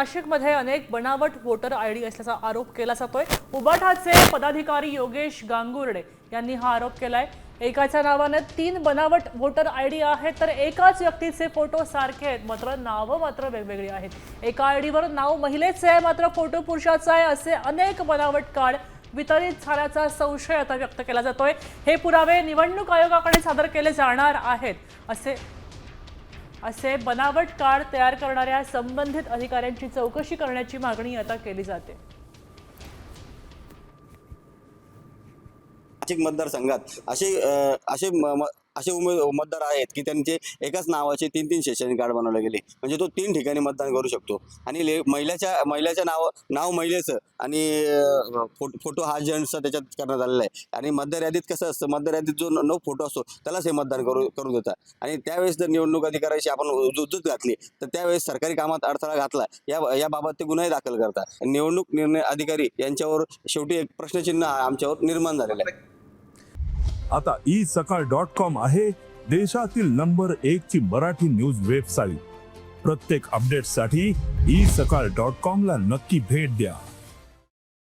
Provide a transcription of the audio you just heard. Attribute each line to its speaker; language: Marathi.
Speaker 1: नाशिकमध्ये अनेक बनावट वोटर आयडी असल्याचा आरोप केला जातोय। उबाठाचे पदाधिकारी योगेश गांगुर्डे यांनी हा आरोप केलाय। एकाच्या नावाने 3 बनावट वोटर आयडी आहेत, तर एकाच व्यक्तीचे फोटो सारखे आहेत, मात्र नावं मात्र वेगवेगळी आहेत। एका आयडीवर नाव महिलेचे आहे, मात्र फोटो पुरुषाचा आहे, असे अनेक बनावट कार्ड वितरित झाल्याचा संशय आता व्यक्त केला जातोय। हे पुरावे निवडणूक आयोगाकडे सादर केले जाणार आहेत। असे बनावट कार्ड तयार करणाऱ्या संबंधित अधिकाऱ्यांची चौकशी करण्याची मागणी आता केली जाते।
Speaker 2: नाशिक मतदारसंघात असे मतदार आहेत की त्यांचे एकाच नावाचे 3 शैक्षणिक कार्ड बनवले गेले, म्हणजे तो 3 ठिकाणी मतदान करू शकतो। आणि महिलेच्या नाव महिलेचं आणि फोटो हा जेंट्सचा त्याच्यात करण्यात आलेला आहे। आणि मतदार यादीत कसं असतं, मतदार यादीत जो नो फोटो असतो त्यालाच हे मतदान करू देतात। आणि त्यावेळेस जर निवडणूक अधिकाऱ्याशी आपण जुजत घातली तर त्यावेळेस सरकारी कामात अडथळा घातला याबाबत ते गुन्हे दाखल करतात। निवडणूक निर्णय अधिकारी यांच्यावर शेवटी एक प्रश्नचिन्ह आमच्यावर निर्माण झालेलं आहे।
Speaker 3: आता isakal.com आहे देशातील नंबर 1 ची मराठी न्यूज वेबसाईट। प्रत्येक अपडेटसाठी isakal.com ला नक्की भेट द्या।